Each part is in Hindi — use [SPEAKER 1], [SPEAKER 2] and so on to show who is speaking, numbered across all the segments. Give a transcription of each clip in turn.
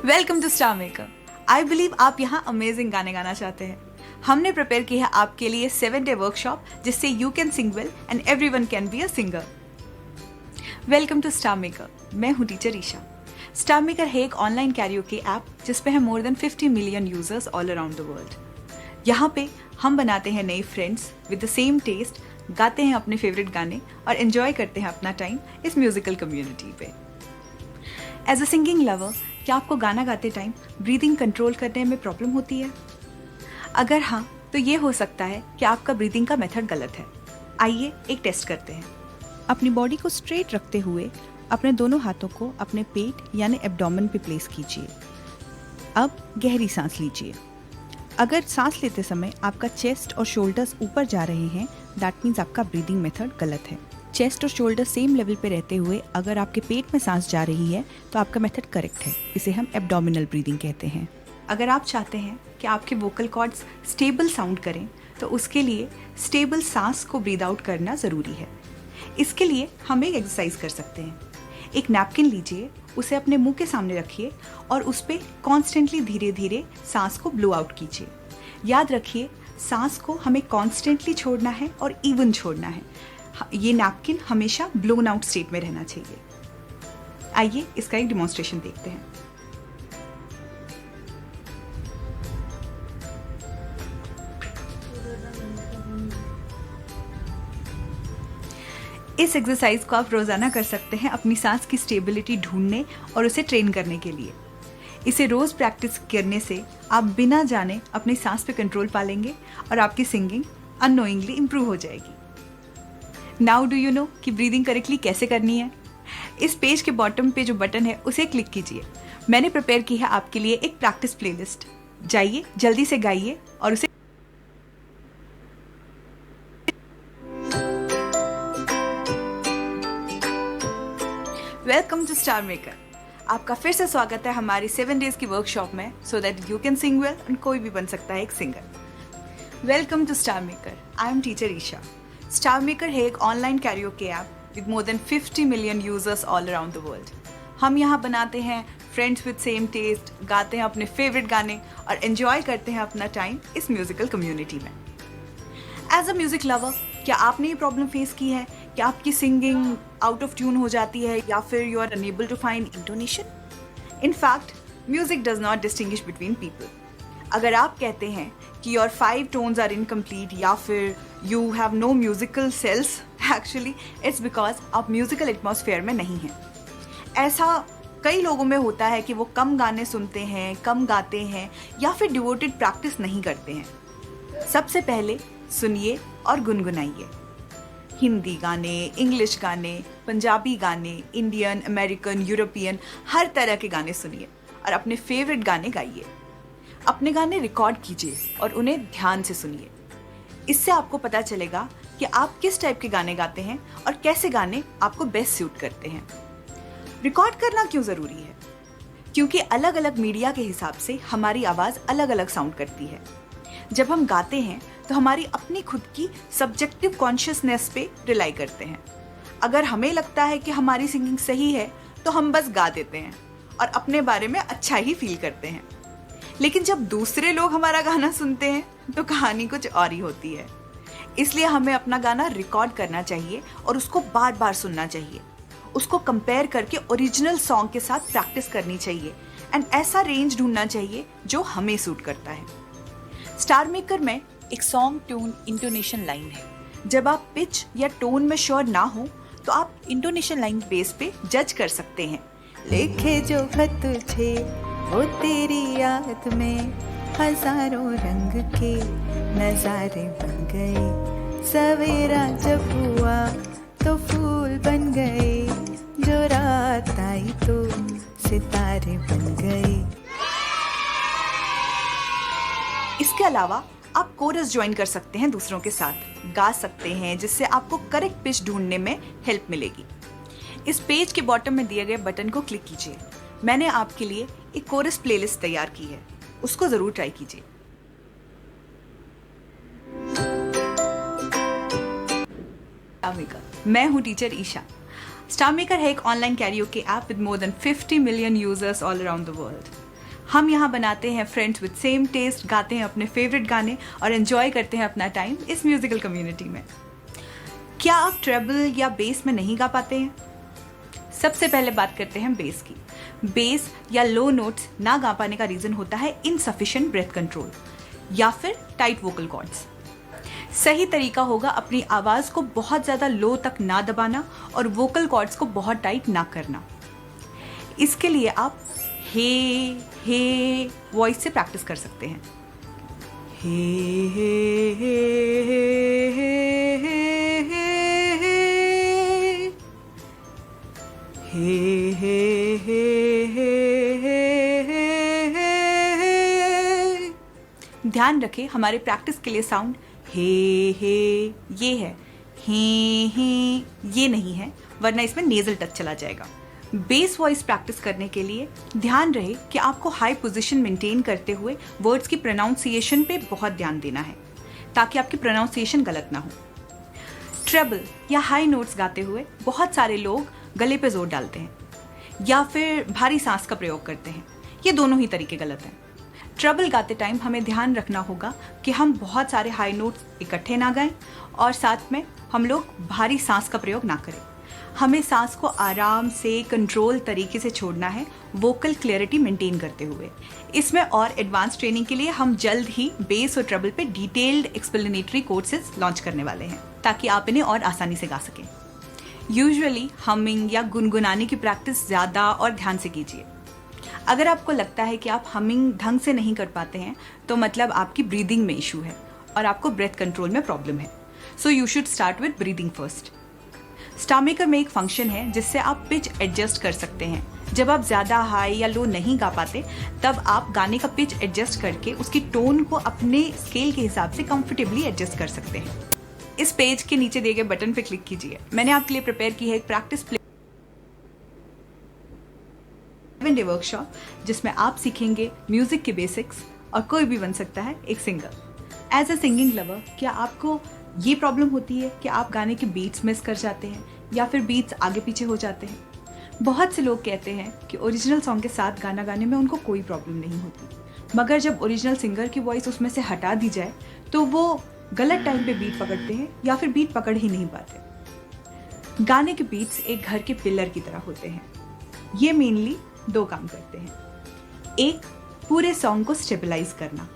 [SPEAKER 1] Welcome to Star Maker. I believe आप यहाँ अमेजिंग गाने गाना चाहते हैं। हमने प्रिपेयर किया है आपके लिए 7-day वर्कशॉप जिससे you can sing well and everyone can be a singer. Welcome to Star Maker. मैं हूँ टीचर ईशा। स्टार मेकर है एक ऑनलाइन कैरियोके ऐप जिसपे है more than 50 million users all around the world. यहाँ पे हम बनाते हैं नए friends with the same taste, गाते हैं अपने फेवरेट गाने और एंजॉय करते हैं अपना टाइम इस म्यूजिकल कम्युनिटी पे। एज अ सिंगिंग लवर, क्या आपको गाना गाते टाइम ब्रीदिंग कंट्रोल करने में प्रॉब्लम होती है? अगर हाँ, तो ये हो सकता है कि आपका ब्रीदिंग का मेथड गलत है। आइए एक टेस्ट करते हैं। अपनी बॉडी को स्ट्रेट रखते हुए अपने दोनों हाथों को अपने पेट यानी एब्डोमेन पे प्लेस कीजिए। अब गहरी सांस लीजिए। अगर सांस लेते समय आपका चेस्ट और शोल्डर्स ऊपर जा रहे हैं, दैट मीन्स आपका ब्रीदिंग मेथड गलत है। चेस्ट और शोल्डर सेम लेवल पे रहते हुए अगर आपके पेट में सांस जा रही है तो आपका मेथड करेक्ट है। इसे हम एब्डोमिनल ब्रीदिंग कहते हैं। अगर आप चाहते हैं कि आपके वोकल कॉर्ड्स स्टेबल साउंड करें तो उसके लिए स्टेबल सांस को ब्रीद आउट करना ज़रूरी है। इसके लिए हम एक एक्सरसाइज कर सकते हैं। एक नैपकिन लीजिए, उसे अपने मुंह के सामने रखिए और उस पर कॉन्स्टेंटली धीरे धीरे सांस को ब्लो आउट कीजिए। याद रखिए, सांस को हमें कॉन्स्टेंटली छोड़ना है और इवन छोड़ना है। ये नैपकिन हमेशा ब्लोन आउट स्टेट में रहना चाहिए। आइए इसका एक डिमॉन्स्ट्रेशन देखते हैं। इस एक्सरसाइज को आप रोजाना कर सकते हैं अपनी सांस की स्टेबिलिटी ढूंढने और उसे ट्रेन करने के लिए। इसे रोज प्रैक्टिस करने से आप बिना जाने अपनी सांस पे कंट्रोल पा लेंगे और आपकी सिंगिंग अननोइंगली इंप्रूव हो जाएगी। नाउ डू यू नो कि ब्रीदिंग करेक्टली कैसे करनी है? इस पेज के बॉटम पे जो बटन है उसे क्लिक कीजिए। मैंने प्रिपेयर की है आपके लिए एक प्रैक्टिस प्लेलिस्ट। जाइए, जल्दी से गाइए और उसे वेलकम टू स्टार मेकर। आपका फिर से स्वागत है हमारी 7 days की वर्कशॉप में, so that you can sing well and कोई भी बन सकता है एक singer. Welcome to Star Maker. I am teacher Isha. Star Maker है एक online karaoke app with more than 50 million users all around the world. हम यहाँ बनाते हैं फ्रेंड्स विद सेम टेस्ट, गाते हैं अपने फेवरेट गाने और एंजॉय करते हैं अपना टाइम इस म्यूजिकल कम्युनिटी में। एज अ म्यूजिक लवर, क्या आपने ये प्रॉब्लम फेस की है कि आपकी सिंगिंग आउट ऑफ ट्यून हो जाती है या फिर you are unable to find intonation? In fact, music does not distinguish between people. अगर आप कहते हैं कि योर 5 tones आर इनकम्प्लीट या फिर you have no musical cells, actually it's because आप म्यूजिकल एटमॉस्फेयर में नहीं हैं। ऐसा कई लोगों में होता है कि वो कम गाने सुनते हैं, कम गाते हैं या फिर डिवोटेड प्रैक्टिस नहीं करते हैं। सबसे पहले सुनिए और गुनगुनाइए। हिंदी गाने, इंग्लिश गाने, पंजाबी गाने, इंडियन, अमेरिकन, यूरोपियन, हर तरह के गाने सुनिए और अपने फेवरेट गाने गाइए। अपने गाने रिकॉर्ड कीजिए और उन्हें ध्यान से सुनिए। इससे आपको पता चलेगा कि आप किस टाइप के गाने गाते हैं और कैसे गाने आपको बेस्ट सूट करते हैं। रिकॉर्ड करना क्यों ज़रूरी है? क्योंकि अलग अलग मीडिया के हिसाब से हमारी आवाज़ अलग अलग साउंड करती है। जब हम गाते हैं तो हमारी अपनी खुद की सब्जेक्टिव कॉन्शियसनेस पे रिलाई करते हैं। अगर हमें लगता है कि हमारी सिंगिंग सही है तो हम बस गा देते हैं और अपने बारे में अच्छा ही फील करते हैं। लेकिन जब दूसरे लोग हमारा गाना सुनते हैं तो कहानी कुछ और ही होती है। इसलिए हमें अपना गाना रिकॉर्ड करना चाहिए और उसको बार बार सुनना चाहिए। उसको कंपेयर करके ओरिजिनल सॉन्ग के साथ प्रैक्टिस करनी चाहिए एंड ऐसा रेंज ढूंढना चाहिए जो हमें सूट करता है। स्टार मेकर में एक सॉन्ग ट्यून इंटोनेशन लाइन है। जब आप पिच या टोन में श्योर ना हो तो आप इंटोनेशन लाइन बेस पे जज कर सकते हैं।
[SPEAKER 2] लिखे जो खत तुझे वो तेरी याद में हजारों रंग के नजारे बन गए। सवेरा जब हुआ तो फूल बन गए, जो रात आई तो सितारे बन गए।
[SPEAKER 1] इसके अलावा आप कोरस ज्वाइन कर सकते हैं, दूसरों के साथ गा सकते हैं, जिससे आपको करेक्ट पिच ढूंढने में हेल्प मिलेगी। इस पेज के बॉटम में दिए गए बटन को क्लिक कीजिए। मैंने आपके लिए एक कोरस प्लेलिस्ट तैयार की है, उसको जरूर ट्राई कीजिए। मैं हूँ टीचर ईशा। स्टार मेकर है एक online karaoke app with more than 50 million users all around the world. हम यहाँ बनाते हैं फ्रेंड्स विद सेम टेस्ट, गाते हैं अपने फेवरेट गाने और एंजॉय करते हैं अपना टाइम इस म्यूजिकल कम्युनिटी में। क्या आप ट्रेबल या बेस में नहीं गा पाते हैं? सबसे पहले बात करते हैं बेस की। बेस या लो नोट्स ना गा पाने का रीजन होता है इनसफिशिएंट ब्रेथ कंट्रोल या फिर टाइट वोकल कॉर्ड्स। सही तरीका होगा अपनी आवाज को बहुत ज्यादा लो तक ना दबाना और वोकल कॉर्ड्स को बहुत टाइट ना करना। इसके लिए आप हे वॉइस से प्रैक्टिस कर सकते हैं। हे हे हे हे हे हे हे हे। ध्यान रखें हमारे प्रैक्टिस के लिए साउंड हे ये है, हे ये नहीं है, वरना इसमें नेजल टच चला जाएगा। बेस वॉइस प्रैक्टिस करने के लिए ध्यान रहे कि आपको हाई पोजीशन मेंटेन करते हुए वर्ड्स की प्रोनाउंसिएशन पे बहुत ध्यान देना है ताकि आपकी प्रोनाउंसिएशन गलत ना हो। ट्रेबल या हाई नोट्स गाते हुए बहुत सारे लोग गले पे जोर डालते हैं या फिर भारी सांस का प्रयोग करते हैं। ये दोनों ही तरीके गलत हैं। ट्रेबल गाते टाइम हमें ध्यान रखना होगा कि हम बहुत सारे हाई नोट्स इकट्ठे ना गाएं और साथ में हम लोग भारी सांस का प्रयोग ना करें। हमें सांस को आराम से कंट्रोल तरीके से छोड़ना है, वोकल क्लैरिटी मेंटेन करते हुए। इसमें और एडवांस ट्रेनिंग के लिए हम जल्द ही बेस और ट्रेबल पे डिटेल्ड एक्सप्लेनेटरी कोर्सेज लॉन्च करने वाले हैं ताकि आप इन्हें और आसानी से गा सकें। यूजुअली हमिंग या गुनगुनाने की प्रैक्टिस ज़्यादा और ध्यान से कीजिए। अगर आपको लगता है कि आप हमिंग ढंग से नहीं कर पाते हैं तो मतलब आपकी ब्रीदिंग में इशू है और आपको ब्रेथ कंट्रोल में प्रॉब्लम है। So you should start with breathing first. Star maker में एक फंक्शन है जिससे आप पिच एडजस्ट कर सकते हैं। जब आप ज़्यादा हाई या लो नहीं गा पाते तब आप गाने का पिच एडजस्ट करके उसकी टोन को अपने स्केल के हिसाब से कंफर्टेबली एडजस्ट कर सकते हैं। इस पेज के नीचे दिए गए बटन पर क्लिक कीजिए। मैंने आपके लिए प्रिपेयर की है एक प्रैक्टिस 7-day वर्कशॉप जिसमें आप सीखेंगे म्यूजिक के बेसिक्स और कोई भी बन सकता है एक singer. As a singing lover, क्या आपको ये प्रॉब्लम होती है कि आप गाने के बीट्स मिस कर जाते हैं या फिर बीट्स आगे पीछे हो जाते हैं? बहुत से लोग कहते हैं कि ओरिजिनल सॉन्ग के साथ गाना गाने में उनको कोई प्रॉब्लम नहीं होती, मगर जब ओरिजिनल सिंगर की वॉइस उसमें से हटा दी जाए तो वो गलत टाइम पे बीट पकड़ते हैं या फिर बीट पकड़ ही नहीं पाते। गाने के बीट्स एक घर के पिलर की तरह होते हैं। ये मेनली 2 काम करते हैं। एक, पूरे सॉन्ग को स्टेबलाइज करना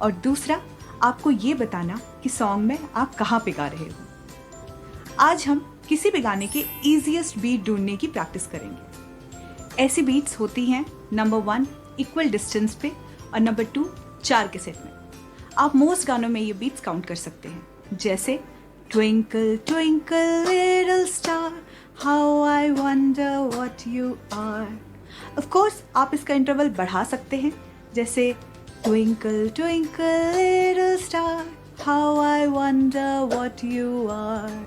[SPEAKER 1] और दूसरा, आपको ये बताना कि सॉन्ग में आप कहाँ पे गा रहे हो। आज हम किसी भी गाने के इजीएस्ट बीट ढूंढने की प्रैक्टिस करेंगे। ऐसी बीट्स होती हैं नंबर 1 इक्वल डिस्टेंस पे और नंबर 2 4 के सेट में। आप मोस्ट गानों में ये बीट्स काउंट कर सकते हैं, जैसे twinkle twinkle little star how I wonder what you are. Of course आप इसका इंटरवल बढ़ा सकते हैं, जैसे twinkle twinkle little star how I wonder what you are,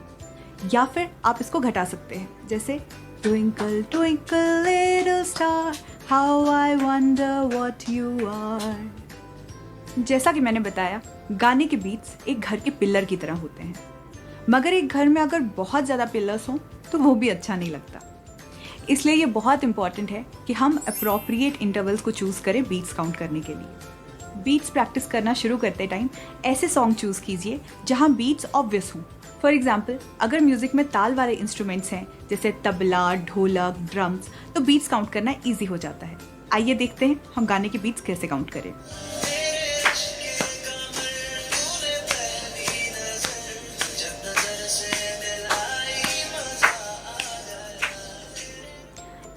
[SPEAKER 1] या फिर आप इसको घटा सकते हैं, जैसे twinkle twinkle little star how I wonder what you are. जैसा कि मैंने बताया, गाने के बीट्स एक घर के पिलर की तरह होते हैं, मगर एक घर में अगर बहुत ज़्यादा पिलर्स हों तो वो भी अच्छा नहीं लगता। इसलिए ये बहुत इंपॉर्टेंट है कि हम अप्रोप्रिएट इंटरवल्स को चूज़ करें बीट्स काउंट करने के लिए। बीट्स प्रैक्टिस करना शुरू करते टाइम ऐसे सॉन्ग चूज़ कीजिए जहाँ बीट्स ऑब्वियस हों। फॉर एग्जाम्पल, अगर म्यूजिक में ताल वाले इंस्ट्रूमेंट्स हैं जैसे तबला, ढोलक, ड्रम्स, तो बीट्स काउंट करना ईजी हो जाता है। आइए देखते हैं हम गाने के बीट्स कैसे काउंट करें।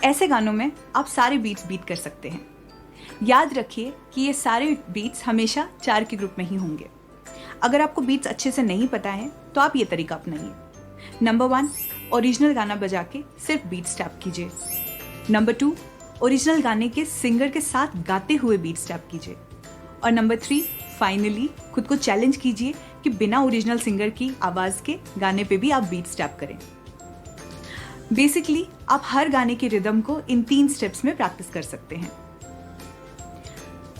[SPEAKER 1] ऐसे गानों में आप सारे बीट्स बीट कर सकते हैं। याद रखिए कि ये सारे बीट्स हमेशा 4 के ग्रुप में ही होंगे। अगर आपको बीट्स अच्छे से नहीं पता है तो आप ये तरीका अपनाइए। नंबर 1, ओरिजिनल गाना बजा के सिर्फ बीट्स टैप कीजिए। नंबर 2, ओरिजिनल गाने के सिंगर के साथ गाते हुए बीट्स टैप कीजिए। और नंबर 3, फाइनली खुद को चैलेंज कीजिए कि बिना ओरिजिनल सिंगर की आवाज़ के गाने पे भी आप बीट्स टैप करें। बेसिकली आप हर गाने के रिदम को इन 3 स्टेप्स में प्रैक्टिस कर सकते हैं।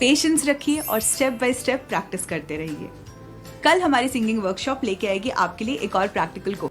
[SPEAKER 1] पेशेंस रखिए और स्टेप बाय स्टेप प्रैक्टिस करते रहिए। कल हमारी सिंगिंग वर्कशॉप लेके आएगी आपके लिए एक और प्रैक्टिकल को।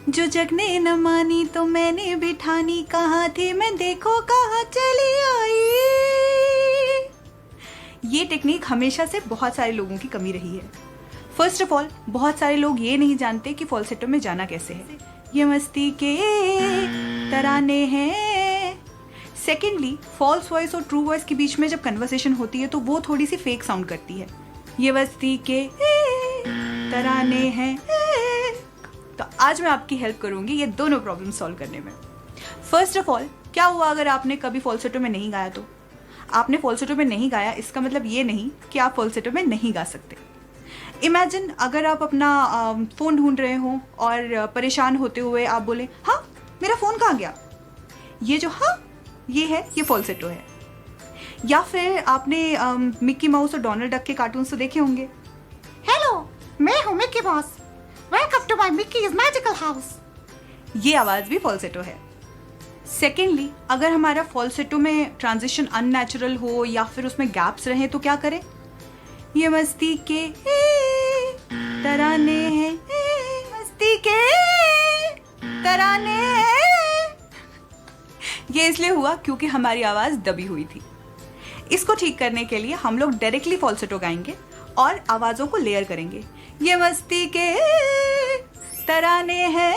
[SPEAKER 1] जो जग ने न मानी तो मैंने भी ठानी, कहाँ थी मैं देखो कहाँ चली आई। ये टेक्निक हमेशा से बहुत सारे लोगों की कमी रही है। फर्स्ट ऑफ ऑल, बहुत सारे लोग ये नहीं जानते कि फॉल्सेटो में जाना कैसे है। ये मस्ती के तराने हैं। सेकेंडली, फॉल्स वॉइस और ट्रू वॉइस के बीच में जब कन्वर्सेशन होती है तो वो थोड़ी सी फेक साउंड करती है। ये मस्ती के तराने हैं। तो आज मैं आपकी हेल्प करूंगी ये दोनों प्रॉब्लम सॉल्व करने में। फर्स्ट ऑफ ऑल, क्या हुआ अगर आपने कभी फॉल्सेटो में नहीं गाया? तो आपने फॉल्सेटो में नहीं गाया, इसका मतलब ये नहीं कि आप फॉल्सेटो में नहीं गा सकते। इमेजिन अगर आप अपना फ़ोन ढूंढ रहे हो और परेशान होते हुए आप बोले, हाँ मेरा फ़ोन कहाँ गया। ये जो हाँ ये है, ये फॉल्सेटो है। या फिर आपने मिक्की माउस और डोनाल्ड डक के कार्टून्स तो देखे होंगे।
[SPEAKER 3] हेलो, मैं हूँ Mickey Mouse. Welcome to my Mickey's magical house.
[SPEAKER 1] ये आवाज़ भी फॉल्सेटो है। सेकेंडली, अगर हमारा फॉल्सेटो में ट्रांजिशन अननेचुरल हो या फिर उसमें गैप्स रहें तो क्या करें? ये मस्ती के तराने हैं, मस्ती के तराने हैं। ये इसलिए हुआ क्योंकि हमारी आवाज़ दबी हुई थी। इसको ठीक करने के लिए हम लोग डायरेक्टली फॉल्सेटो गाएंगे और आवाज़ों को लेयर करेंगे। ये मस्ती के तराने हैं।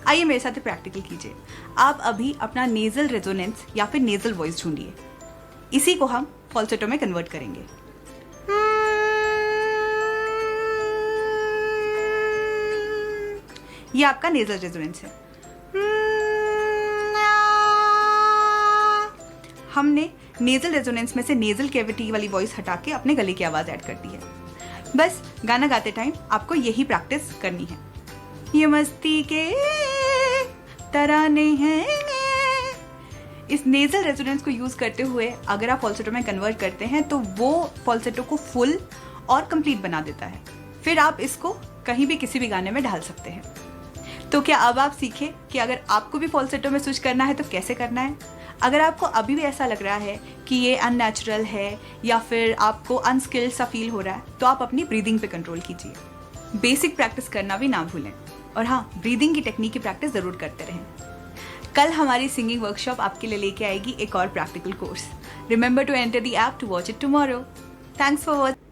[SPEAKER 1] आइए मेरे साथ प्रैक्टिकल कीजिए। आप अभी अपना नेजल रेजोनेंस या फिर नेजल वॉइस ढूंढिए। इसी को हम फॉल्सेटो में कन्वर्ट करेंगे। ये आपका नेजल रेजोनेंस है। हमने नेजल रेजोनेंस में से नेजल कैविटी वाली वॉइस हटा के अपने गले की आवाज़ ऐड कर दी है। बस गाना गाते टाइम आपको यही प्रैक्टिस करनी है। ये मस्ती के तराने हैं। इस नेजल रेजोनेंस को यूज़ करते हुए अगर आप फॉल्सेटो में कन्वर्ट करते हैं तो वो फॉल्सेटो को फुल और कंप्लीट बना देता है। फिर आप इसको कहीं भी किसी भी गाने में डाल सकते हैं। तो क्या अब आप सीखे कि अगर आपको भी फॉल्सेटो में स्विच करना है तो कैसे करना है? अगर आपको अभी भी ऐसा लग रहा है कि ये अननेचुरल है या फिर आपको अनस्किल्ड सा फील हो रहा है तो आप अपनी ब्रीदिंग पे कंट्रोल कीजिए। बेसिक प्रैक्टिस करना भी ना भूलें और हाँ, ब्रीदिंग की टेक्निक की प्रैक्टिस ज़रूर करते रहें। कल हमारी सिंगिंग वर्कशॉप आपके लिए लेके आएगी एक और practical course. Remember to enter the app to watch it tomorrow. Thanks for watching.